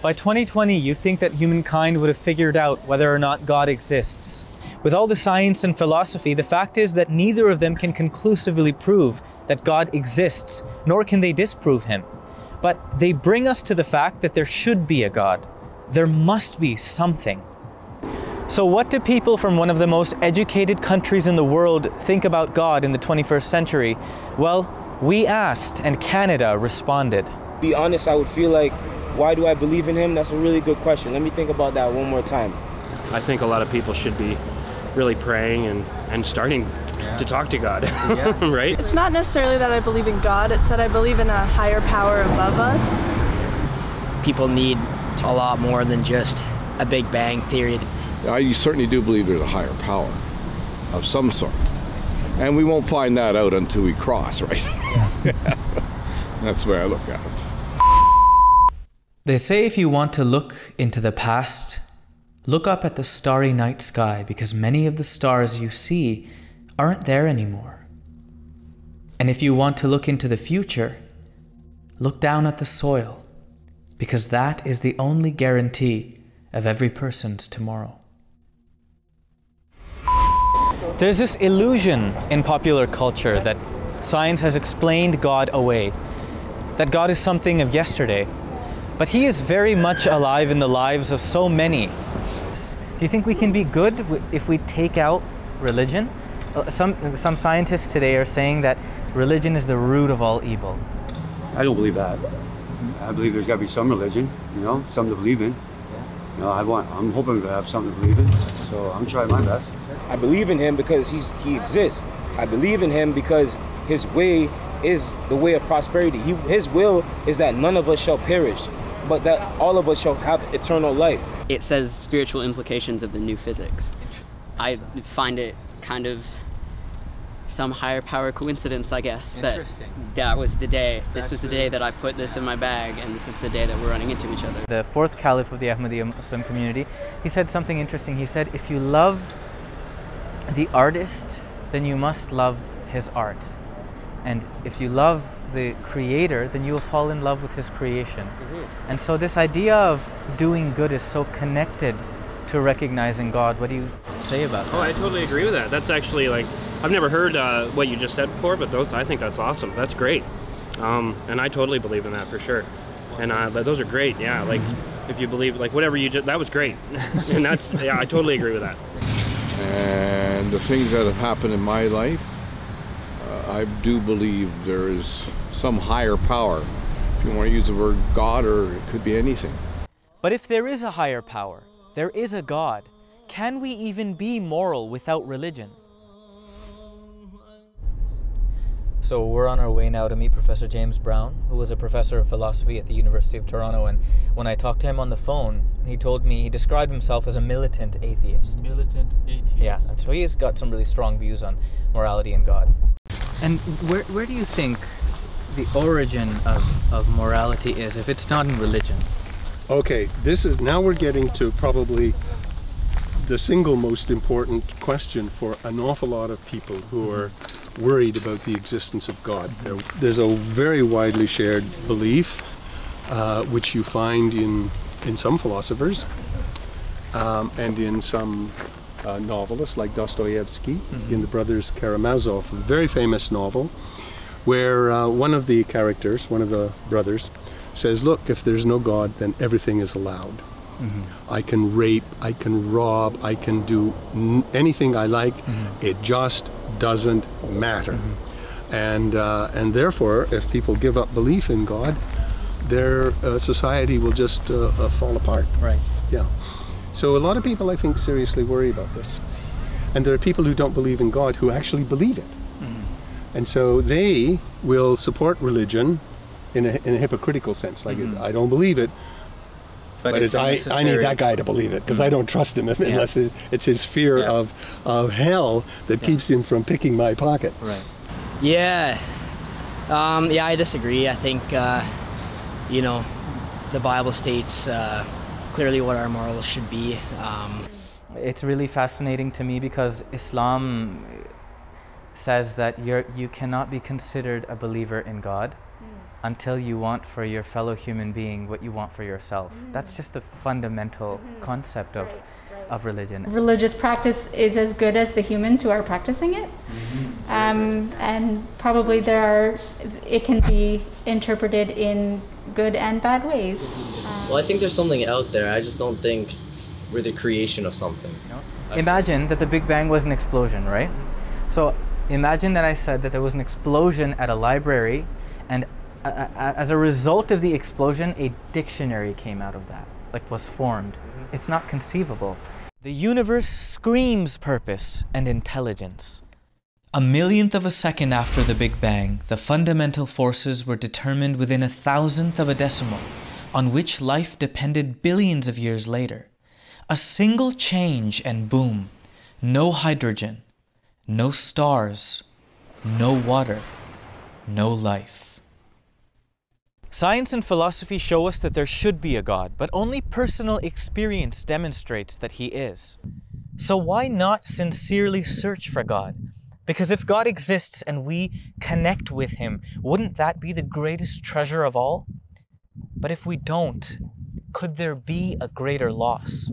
By 2020, you'd think that humankind would have figured out whether or not God exists. With all the science and philosophy, the fact is that neither of them can conclusively prove that God exists, nor can they disprove him. But they bring us to the fact that there should be a God. There must be something. So what do people from one of the most educated countries in the world think about God in the 21st century? Well, we asked, and Canada responded. To be honest, I would feel like, why do I believe in him? That's a really good question. Let me think about that one more time. I think a lot of people should be really praying and starting to talk to God, right? It's not necessarily that I believe in God, it's that I believe in a higher power above us. People need a lot more than just a Big Bang theory. I certainly do believe there's a higher power of some sort. And we won't find that out until we cross, right? Yeah. That's the way I look at it. They say if you want to look into the past, look up at the starry night sky, because many of the stars you see aren't there anymore. And if you want to look into the future, look down at the soil, because that is the only guarantee of every person's tomorrow. There's this illusion in popular culture that science has explained God away, that God is something of yesterday, but he is very much alive in the lives of so many. Do you think we can be good if we take out religion? Some scientists today are saying that religion is the root of all evil. I don't believe that. I believe there's got to be some religion, something to believe in. I'm hoping to have something to believe in, so I'm trying my best. I believe in him because he exists. I believe in him because his way is the way of prosperity. His will is that none of us shall perish, but that all of us shall have eternal life. It says spiritual implications of the new physics. I find it kind of some higher power coincidence, I guess, that was the day. This was the day that I put this in my bag, and this is the day that we're running into each other. The fourth caliph of the Ahmadiyya Muslim community, he said something interesting. He said, if you love the artist, then you must love his art. And if you love the creator, then you will fall in love with his creation. And so this idea of doing good is so connected to recognizing God. What do you say about that? Oh, I totally agree with that. That's actually I've never heard what you just said before, but I think that's awesome. That's great. And I totally believe in that for sure. And those are great, yeah. If you believe, whatever you just, that was great. And yeah, I totally agree with that. And the things that have happened in my life, I do believe there is some higher power. If you want to use the word God, or it could be anything. But if there is a higher power, there is a God, can we even be moral without religion? So we're on our way now to meet Professor James Brown, who was a professor of philosophy at the University of Toronto. And when I talked to him on the phone, he told me, he described himself as a militant atheist. Militant atheist. Yeah, and so he has got some really strong views on morality and God. And where do you think the origin of morality is, if it's not in religion? Okay, now we're getting to probably the single most important question for an awful lot of people who are worried about the existence of God. There's a very widely shared belief, which you find in some philosophers and in some novelists like Dostoevsky, in the Brothers Karamazov, a very famous novel, where one of the characters, one of the brothers, says, look, if there's no God, then everything is allowed. I can rape, I can rob, I can do anything I like. It just doesn't matter. And therefore, if people give up belief in God, their society will just fall apart. Right. Yeah. So a lot of people, I think, seriously worry about this. And there are people who don't believe in God who actually believe it. And so they will support religion in a hypocritical sense. Like, I don't believe it, but I need that guy to believe it, because I don't trust him unless it's his fear of hell that keeps him from picking my pocket. Right. Yeah. Yeah, I disagree. I think, the Bible states clearly what our morals should be. It's really fascinating to me because Islam says that you cannot be considered a believer in God until you want for your fellow human being what you want for yourself. That's just the fundamental concept of religion. Religious practice is as good as the humans who are practicing it. And probably it can be interpreted in good and bad ways. Well, I think there's something out there. I just don't think we're the creation of something. Imagine that the Big Bang was an explosion, right? So imagine that I said that there was an explosion at a library, and as a result of the explosion, a dictionary came out of that, like was formed. It's not conceivable. The universe screams purpose and intelligence. A millionth of a second after the Big Bang, the fundamental forces were determined within a thousandth of a decimal, on which life depended billions of years later. A single change and boom, no hydrogen, no stars, no water, no life. Science and philosophy show us that there should be a God, but only personal experience demonstrates that He is. So why not sincerely search for God? Because if God exists and we connect with Him, wouldn't that be the greatest treasure of all? But if we don't, could there be a greater loss?